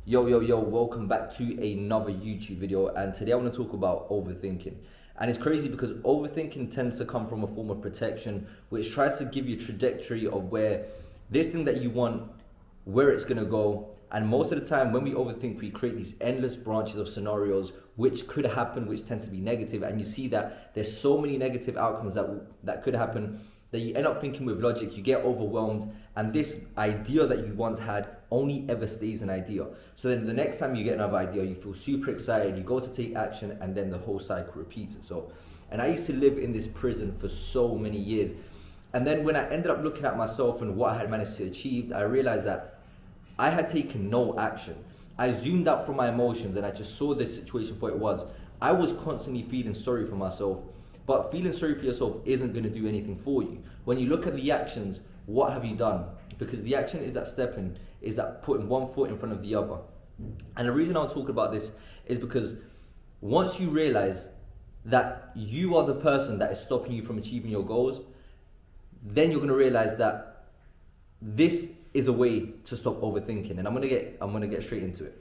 Yo, welcome back to another YouTube video, and today I want to talk about overthinking. And it's crazy because overthinking tends to come from a form of protection which tries to give you a trajectory of where this thing that you want, where it's going to go. And most of the time when we overthink, we create these endless branches of scenarios which could happen, which tend to be negative. And you see that there's so many negative outcomes that could happen that you end up thinking with logic, you get overwhelmed, and this idea that you once had only ever stays an idea. So then the next time you get another idea, you feel super excited, you go to take action, and then the whole cycle repeats itself. And I used to live in this prison for so many years. And then when I ended up looking at myself and what I had managed to achieve, I realized that I had taken no action. I zoomed out from my emotions and I just saw this situation for what it was. I was constantly feeling sorry for myself. But feeling sorry for yourself isn't going to do anything for you. When you look at the actions, what have you done? Because the action is that stepping, is that putting one foot in front of the other. And the reason I'll talk about this is because once you realize that you are the person that is stopping you from achieving your goals, then you're going to realize that this is a way to stop overthinking. And I'm going to get straight into it.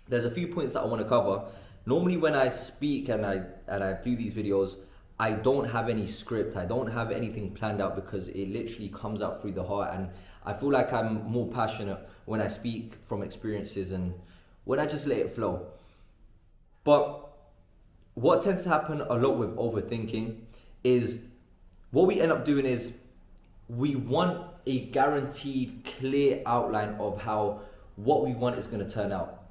There's a few points that I want to cover. Normally when I speak and I do these videos, I don't have any script, I don't have anything planned out because it literally comes out through the heart, and I feel like I'm more passionate when I speak from experiences and when I just let it flow. But what tends to happen a lot with overthinking is what we end up doing is we want a guaranteed clear outline of how what we want is going to turn out.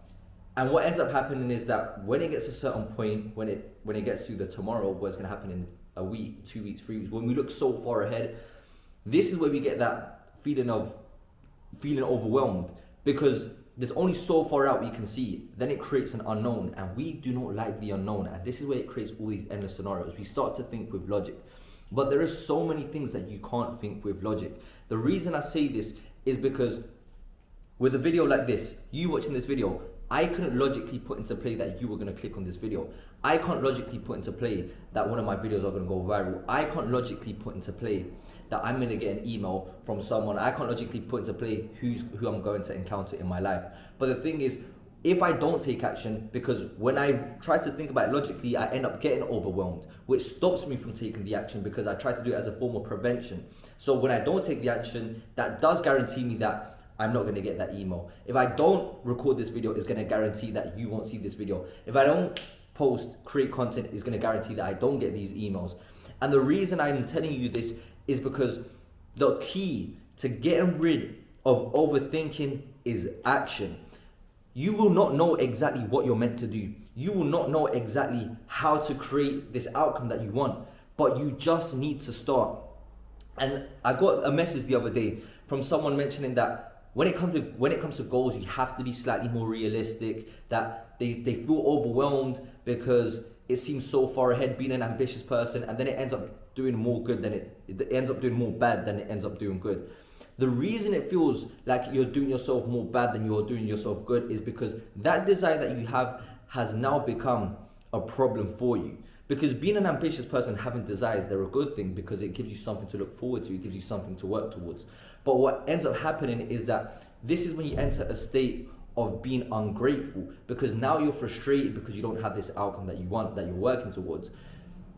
And what ends up happening is that when it gets to a certain point, when it gets to the tomorrow, what's going to happen in a week, 2 weeks, 3 weeks, when we look so far ahead, this is where we get that feeling overwhelmed, because there's only so far out we can see. Then it creates an unknown, and we do not like the unknown. And this is where it creates all these endless scenarios. We start to think with logic, but there are so many things that you can't think with logic. The reason I say this is because with a video like this, you watching this video, I couldn't logically put into play that you were going to click on this video. I can't logically put into play that one of my videos are going to go viral. I can't logically put into play that I'm going to get an email from someone. I can't logically put into play who I'm going to encounter in my life. But the thing is, if I don't take action, because when I try to think about it logically, I end up getting overwhelmed, which stops me from taking the action because I try to do it as a form of prevention. So when I don't take the action, that does guarantee me that I'm not going to get that email. If I don't record this video, it's going to guarantee that you won't see this video. If I don't create content, it's going to guarantee that I don't get these emails. And the reason I'm telling you this is because the key to getting rid of overthinking is action. You will not know exactly what you're meant to do. You will not know exactly how to create this outcome that you want, but you just need to start. And I got a message the other day from someone mentioning that when it comes to goals, you have to be slightly more realistic, that they feel overwhelmed because it seems so far ahead being an ambitious person, and then it ends up doing more good than it ends up doing more bad than it ends up doing good. The reason it feels like you're doing yourself more bad than you're doing yourself good is because that desire that you have has now become a problem for you. Because being an ambitious person, having desires, they're a good thing because it gives you something to look forward to, it gives you something to work towards. But what ends up happening is that this is when you enter a state of being ungrateful, because now you're frustrated because you don't have this outcome that you want, that you're working towards.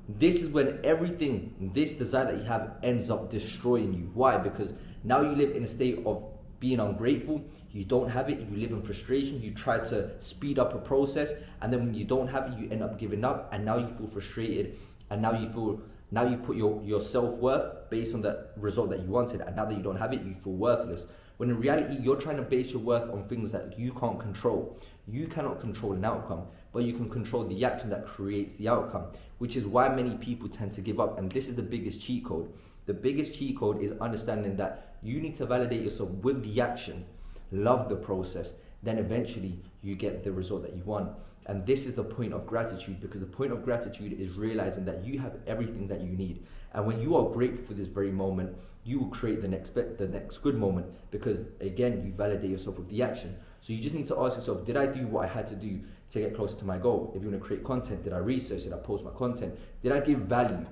This is when everything, this desire that you have, ends up destroying you. Why? Because now you live in a state of being ungrateful, you don't have it, you live in frustration, you try to speed up a process, and then when you don't have it, you end up giving up, and now you feel frustrated, and now you've put your self-worth based on the result that you wanted, and now that you don't have it, you feel worthless. When in reality, you're trying to base your worth on things that you can't control. You cannot control an outcome, but you can control the action that creates the outcome, which is why many people tend to give up. And this is the biggest cheat code. The biggest cheat code is understanding that you need to validate yourself with the action, love the process, then eventually you get the result that you want. And this is the point of gratitude, because the point of gratitude is realizing that you have everything that you need. And when you are grateful for this very moment, you will create the next good moment, because again, you validate yourself with the action. So you just need to ask yourself, did I do what I had to do to get closer to my goal? If you want to create content, did I research? Did I post my content? Did I give value?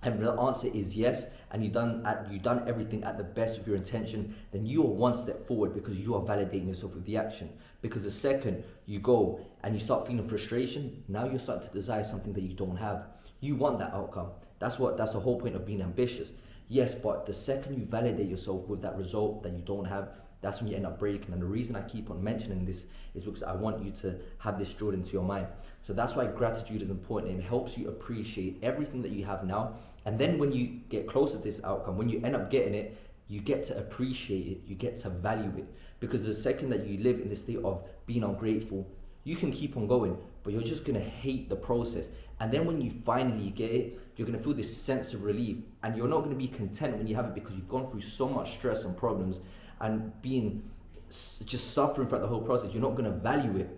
And the answer is yes. and you've done everything at the best of your intention, then you are one step forward because you are validating yourself with the action. Because the second you go and you start feeling frustration, now you're starting to desire something that you don't have. You want that outcome. That's the whole point of being ambitious. Yes, but the second you validate yourself with that result that you don't have, that's when you end up breaking. And the reason I keep on mentioning this is because I want you to have this drilled into your mind. So that's why gratitude is important. It helps you appreciate everything that you have now. And then when you get closer to this outcome, when you end up getting it, you get to appreciate it, you get to value it. Because the second that you live in this state of being ungrateful, you can keep on going, but you're just gonna hate the process. And then when you finally get it, you're gonna feel this sense of relief, and you're not gonna be content when you have it because you've gone through so much stress and problems and being just suffering throughout the whole process. You're not gonna value it,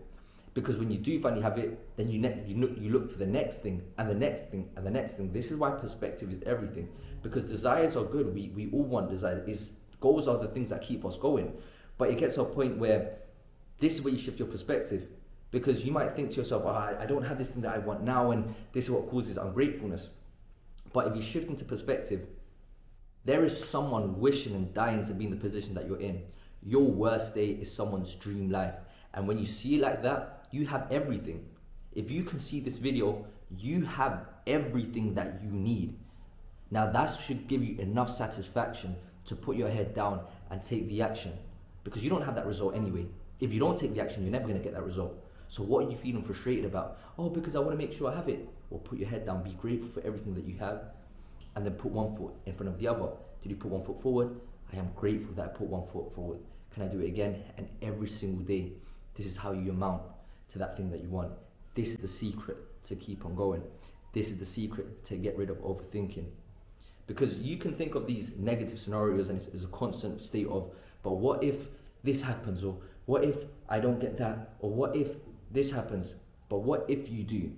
because when you do finally have it, then you look for the next thing and the next thing and the next thing. This is why perspective is everything, because desires are good. We all want desire. Goals are the things that keep us going, but it gets to a point where this is where you shift your perspective, because you might think to yourself, I don't have this thing that I want now, and this is what causes ungratefulness. But if you shift into perspective, there is someone wishing and dying to be in the position that you're in. Your worst day is someone's dream life. And when you see it like that, you have everything. If you can see this video, you have everything that you need. Now that should give you enough satisfaction to put your head down and take the action, because you don't have that result anyway. If you don't take the action, you're never gonna get that result. So what are you feeling frustrated about? Oh, because I wanna make sure I have it. Well, put your head down, be grateful for everything that you have, and then put one foot in front of the other. Did you put one foot forward? I am grateful that I put one foot forward. Can I do it again? And every single day, this is how you amount to that thing that you want. This is the secret to keep on going. This is the secret to get rid of overthinking. Because you can think of these negative scenarios and it's a constant state of, but what if this happens? Or what if I don't get that? Or what if this happens? But what if you do?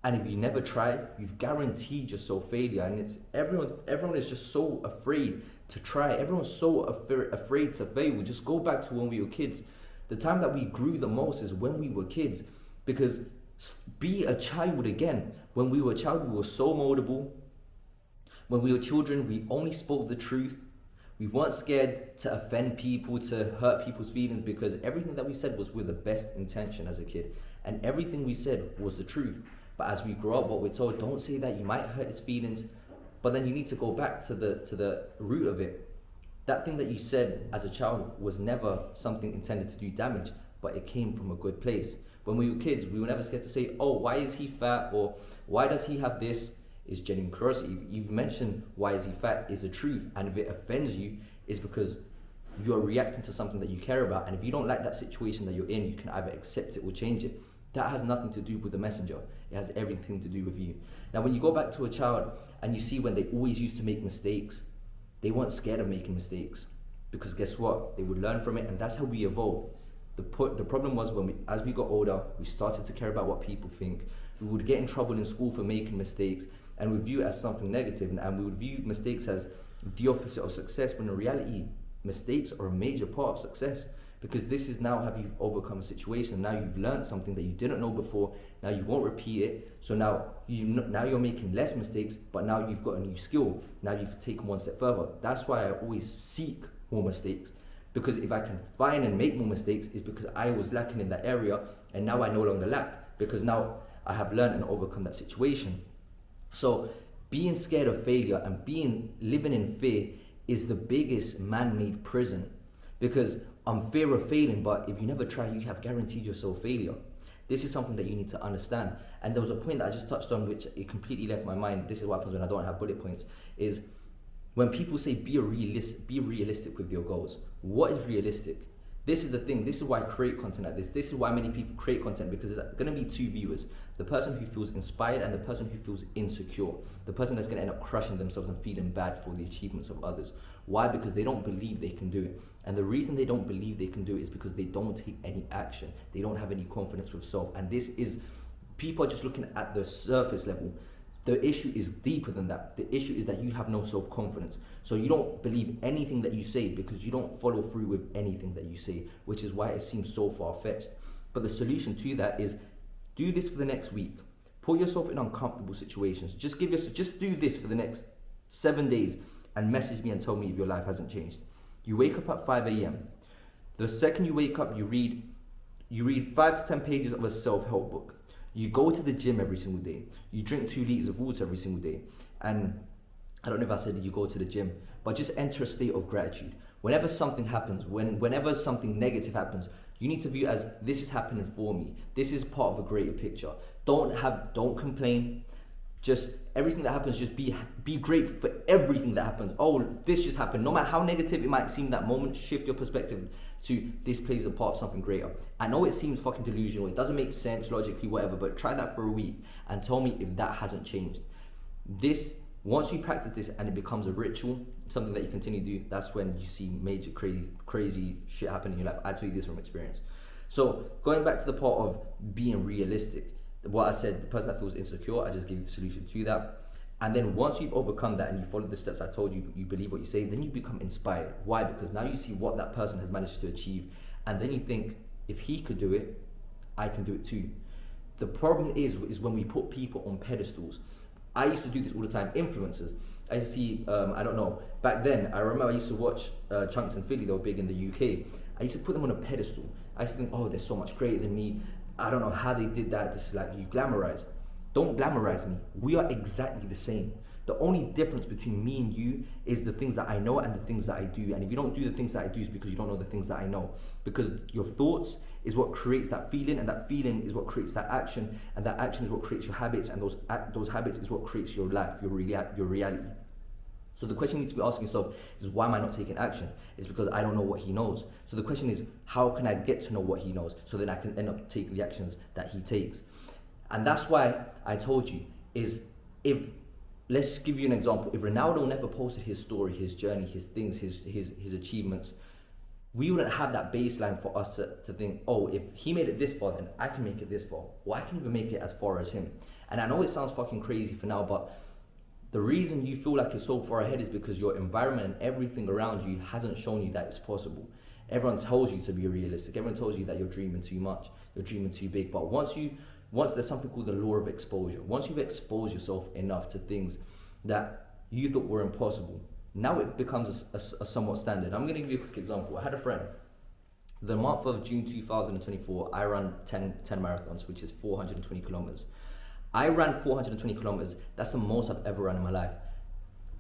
And if you never try, you've guaranteed yourself failure. And it's everyone is just so afraid to try. Everyone's so afraid to fail. We just go back to when we were kids. The time that we grew the most is when we were kids, because be a child again. When we were a child, we were so moldable. When we were children, we only spoke the truth. We weren't scared to offend people, to hurt people's feelings, because everything that we said was with the best intention as a kid. And everything we said was the truth. But as we grow up, what we're told, don't say that, you might hurt his feelings. But then you need to go back to the root of it. That thing that you said as a child was never something intended to do damage, but it came from a good place. When we were kids, we were never scared to say, oh, why is he fat? Or why does he have this? Is genuine curiosity. You've mentioned why is he fat is the truth. And if it offends you, it's because you're reacting to something that you care about. And if you don't like that situation that you're in, you can either accept it or change it. That has nothing to do with the messenger. It has everything to do with you. Now, when you go back to a child and you see when they always used to make mistakes, they weren't scared of making mistakes, because guess what? They would learn from it, and that's how we evolved. The problem was as we got older, we started to care about what people think. We would get in trouble in school for making mistakes, and we view it as something negative, and we would view mistakes as the opposite of success, when in reality, mistakes are a major part of success. Because this is now how you've overcome a situation. Now you've learned something that you didn't know before. Now you won't repeat it. So now you're making less mistakes, but now you've got a new skill. Now you've taken one step further. That's why I always seek more mistakes. Because if I can find and make more mistakes, it's because I was lacking in that area, and now I no longer lack, because now I have learned and overcome that situation. So being scared of failure and living in fear is the biggest man-made prison. Because I'm fear of failing, but if you never try, you have guaranteed yourself failure. This is something that you need to understand. And there was a point that I just touched on, which it completely left my mind. This is what happens when I don't have bullet points, is when people say be realistic with your goals. What is realistic? This is the thing. This is why I create content like this. This is why many people create content, because there's going to be two viewers. The person who feels inspired and the person who feels insecure. The person that's going to end up crushing themselves and feeling bad for the achievements of others. Why? Because they don't believe they can do it. And the reason they don't believe they can do it is because they don't take any action. They don't have any confidence with self. And this is, people are just looking at the surface level. The issue is deeper than that. The issue is that you have no self-confidence. So you don't believe anything that you say, because you don't follow through with anything that you say, which is why it seems so far-fetched. But the solution to that is, do this for the next week. Put yourself in uncomfortable situations. Just do this for the next 7 days, and message me and tell me if your life hasn't changed. You wake up at 5 a.m. The second you wake up, you read 5 to 10 pages of a self-help book. You go to the gym every single day. You drink 2 liters of water every single day. And I don't know if I said you go to the gym, but just enter a state of gratitude. Whenever something happens, whenever something negative happens, you need to view it as, this is happening for me. This is part of a greater picture. Don't complain. Just everything that happens, just be grateful for everything that happens. Oh, this just happened. No matter how negative it might seem that moment, shift your perspective to, this plays a part of something greater. I know it seems fucking delusional. It doesn't make sense logically, whatever, but try that for a week and tell me if that hasn't changed. Once you practice this and it becomes a ritual, something that you continue to do, that's when you see major crazy shit happen in your life. I tell you this from experience. So going back to the part of being realistic, what I said, the person that feels insecure, I just gave you the solution to that. And then once you've overcome that and you follow the steps I told you, you believe what you say, then you become inspired. Why? Because now you see what that person has managed to achieve, and then you think, if he could do it, I can do it too. The problem is when we put people on pedestals. I used to do this all the time. Influencers. I used to see, I don't know, back then, I remember I used to watch Chunks and Philly, they were big in the UK. I used to put them on a pedestal. I used to think, oh, they're so much greater than me. I don't know how they did that. This is like, you glamorize. Don't glamorize me. We are exactly the same. The only difference between me and you is the things that I know and the things that I do. And if you don't do the things that I do, it's because you don't know the things that I know. Because your thoughts is what creates that feeling, and that feeling is what creates that action, and that action is what creates your habits, and those habits is what creates your life, your reality. So the question you need to be asking yourself is, why am I not taking action? It's because I don't know what he knows. So the question is, how can I get to know what he knows so then I can end up taking the actions that he takes? And that's why I told you, let's give you an example. If Ronaldo never posted his story, his journey, his things, his achievements, we wouldn't have that baseline for us to think, oh, if he made it this far, then I can make it this far. Or I can even make it as far as him. And I know it sounds fucking crazy for now, but the reason you feel like you're so far ahead is because your environment and everything around you hasn't shown you that it's possible. Everyone tells you to be realistic. Everyone tells you that you're dreaming too much, you're dreaming too big. But once there's something called the law of exposure. Once you've exposed yourself enough to things that you thought were impossible, now it becomes a somewhat standard. I'm going to give you a quick example. I had a friend. The month of June 2024, I ran 10 marathons, which is 420 kilometers. I ran 420 kilometers. That's the most I've ever run in my life.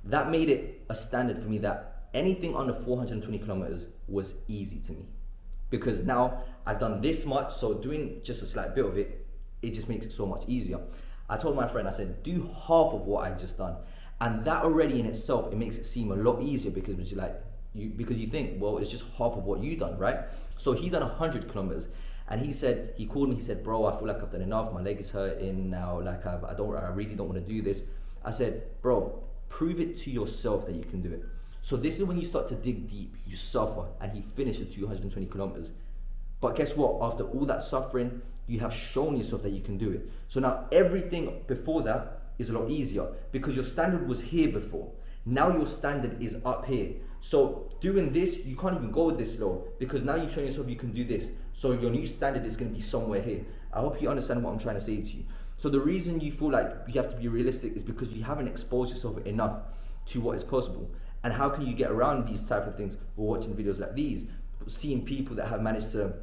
That made it a standard for me that anything under 420 kilometers was easy to me. Because now I've done this much, so doing just a slight bit of it, it just makes it so much easier. I told my friend, I said, do half of what I've just done. And that already in itself, it makes it seem a lot easier because because you think, well, it's just half of what you've done, right? So he done 100 kilometers. And he called me, he said, bro, I feel like I've done enough. My leg is hurting now. Like I really don't want to do this. I said, bro, prove it to yourself that you can do it. So this is when you start to dig deep, you suffer, and he finished the 220 kilometers. But guess what? After all that suffering, you have shown yourself that you can do it. So now everything before that is a lot easier because your standard was here before. Now your standard is up here. So doing this, you can't even go this slow because now you've shown yourself you can do this. So your new standard is going to be somewhere here. I hope you understand what I'm trying to say to you. So the reason you feel like you have to be realistic is because you haven't exposed yourself enough to what is possible. And how can you get around these type of things? We're watching videos like these, seeing people that have managed to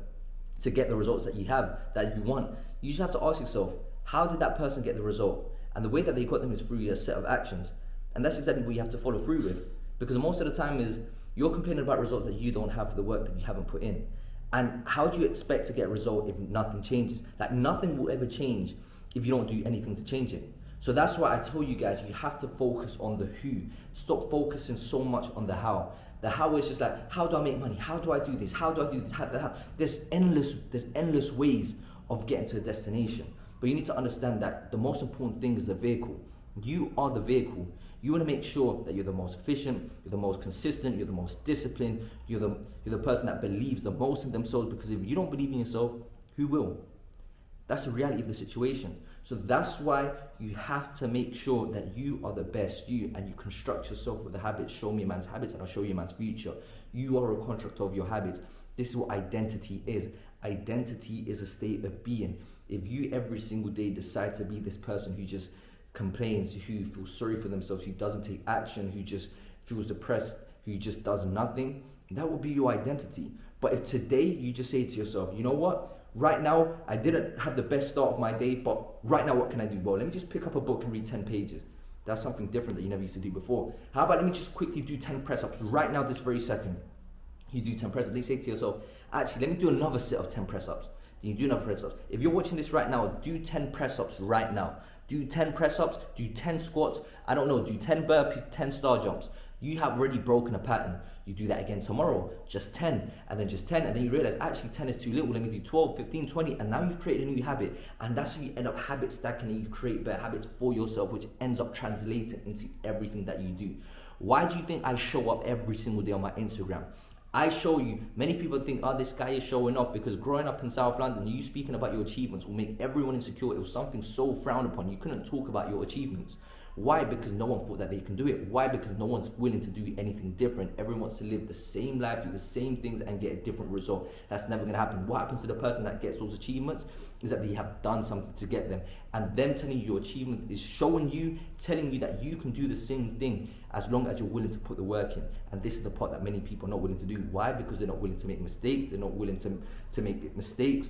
get the results that you have, that you want. You just have to ask yourself, how did that person get the result? And the way that they got them is through a set of actions. And that's exactly what you have to follow through with. Because most of the time is you're complaining about results that you don't have for the work that you haven't put in. And how do you expect to get a result if nothing changes? Like nothing will ever change if you don't do anything to change it. So that's why I tell you guys, you have to focus on the who. Stop focusing so much on the how. The how is just like, how do I make money? How do I do this? How do I do this? How? There's endless ways of getting to a destination. But you need to understand that the most important thing is the vehicle. You are the vehicle. You want to make sure that you're the most efficient, you're the most consistent, you're the most disciplined, you're the person that believes the most in themselves, because if you don't believe in yourself, who will? That's the reality of the situation. So that's why you have to make sure that you are the best you, and you construct yourself with the habits. Show me a man's habits and I'll show you a man's future. You are a construct of your habits. This is what identity is. Identity is a state of being. If you every single day decide to be this person who just complains, who feels sorry for themselves, who doesn't take action, who just feels depressed, who just does nothing, that will be your identity. But if today you just say to yourself, you know what, right now I didn't have the best start of my day, but right now what can I do? Well, let me just pick up a book and read 10 pages. That's something different that you never used to do before. How about let me just quickly do 10 press-ups right now, this very second. You do 10 press-ups. Then you say to yourself, actually, let me do another set of 10 press-ups. Then you do another press-ups. If you're watching this right now, do 10 press-ups right now. Do 10 press-ups, do 10 squats, I don't know, do 10 burpees, 10 star jumps. You have already broken a pattern. You do that again tomorrow, just 10, and then just 10, and then you realize actually 10 is too little, let me do 12, 15, 20, and now you've created a new habit, and that's how you end up habit stacking, and you create better habits for yourself, which ends up translating into everything that you do. Why do you think I show up every single day on my Instagram? I show you, many people think, oh, this guy is showing off, because growing up in South London, you speaking about your achievements will make everyone insecure. It was something so frowned upon. You couldn't talk about your achievements. Why? Because no one thought that they can do it. Why? Because no one's willing to do anything different. Everyone wants to live the same life, do the same things, and get a different result. That's never gonna happen. What happens to the person that gets those achievements is that they have done something to get them. And them telling you your achievement is showing you, telling you that you can do the same thing as long as you're willing to put the work in. And this is the part that many people are not willing to do. Why? Because they're not willing to make mistakes. They're not willing to make mistakes.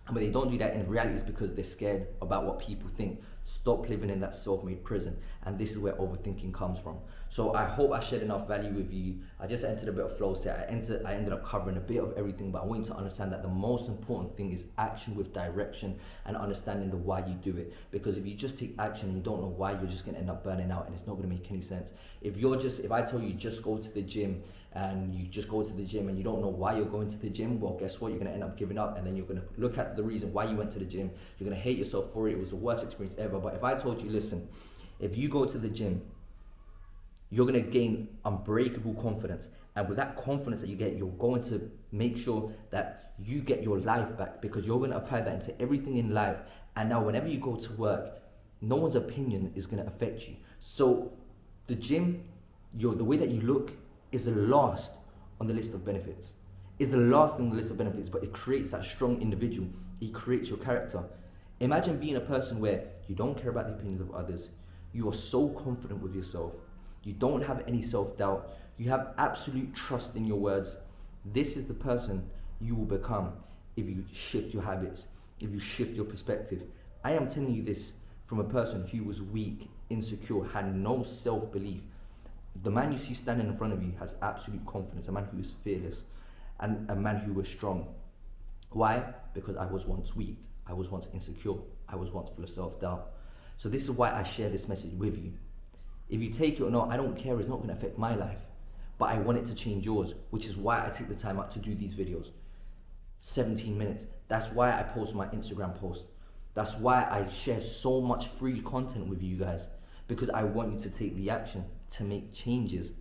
And when they don't do that, in reality, it's because they're scared about what people think. Stop living in that self-made prison. And this is where overthinking comes from. So I hope I shared enough value with you. I just entered a bit of flow state. I ended up covering a bit of everything, but I want you to understand that the most important thing is action with direction and understanding the why you do it. Because if you just take action and you don't know why, you're just gonna end up burning out, and it's not gonna make any sense. If I tell you just go to the gym, and you just go to the gym and you don't know why you're going to the gym, well, guess what? You're going to end up giving up, and then you're going to look at the reason why you went to the gym. You're going to hate yourself for it. It was the worst experience ever. But if I told you, listen, if you go to the gym, you're going to gain unbreakable confidence. And with that confidence that you get, you're going to make sure that you get your life back, because you're going to apply that into everything in life. And now whenever you go to work, no one's opinion is going to affect you. So the gym, the way that you look, is the last on the list of benefits. Is the last on the list of benefits, but it creates that strong individual. It creates your character. Imagine being a person where you don't care about the opinions of others. You are so confident with yourself. You don't have any self-doubt. You have absolute trust in your words. This is the person you will become if you shift your habits, if you shift your perspective. I am telling you this from a person who was weak, insecure, had no self-belief. The man you see standing in front of you has absolute confidence, a man who is fearless, and a man who was strong. Why? Because I was once weak, I was once insecure, I was once full of self-doubt. So this is why I share this message with you. If you take it or not, I don't care, it's not going to affect my life, but I want it to change yours, which is why I take the time out to do these videos. 17 minutes. That's why I post my Instagram post. That's why I share so much free content with you guys, because I want you to take the action to make changes.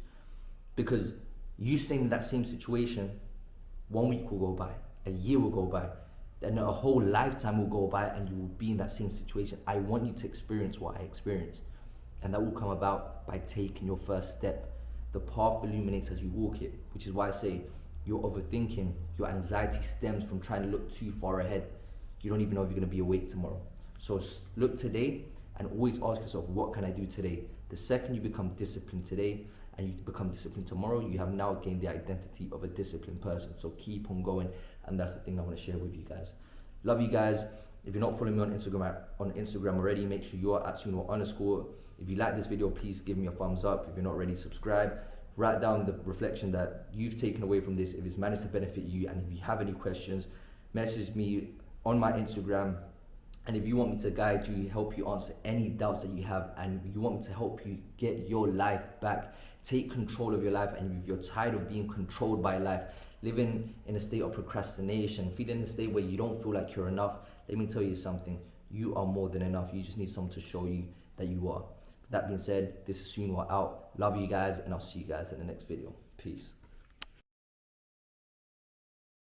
Because you staying in that same situation, 1 week will go by, a year will go by, then a whole lifetime will go by, and you will be in that same situation. I want you to experience what I experienced, and that will come about by taking your first step. The path illuminates as you walk it, which is why I say your overthinking, your anxiety stems from trying to look too far ahead. You don't even know if you're going to be awake tomorrow. So look today and always ask yourself, what can I do today? The second you become disciplined today and you become disciplined tomorrow, you have now gained the identity of a disciplined person. So keep on going, and that's the thing I want to share with you guys. Love you guys. If you're not following me on Instagram already, make sure you are at @Suno_. If you like this video, please give me a thumbs up. If you're not already, subscribe. Write down the reflection that you've taken away from this, if it's managed to benefit you, and if you have any questions, message me on my Instagram. And if you want me to guide you, help you answer any doubts that you have, and you want me to help you get your life back, take control of your life, and if you're tired of being controlled by life, living in a state of procrastination, feeling in a state where you don't feel like you're enough, let me tell you something. You are more than enough. You just need someone to show you that you are. That being said, this is Suno out. Love you guys, and I'll see you guys in the next video. Peace.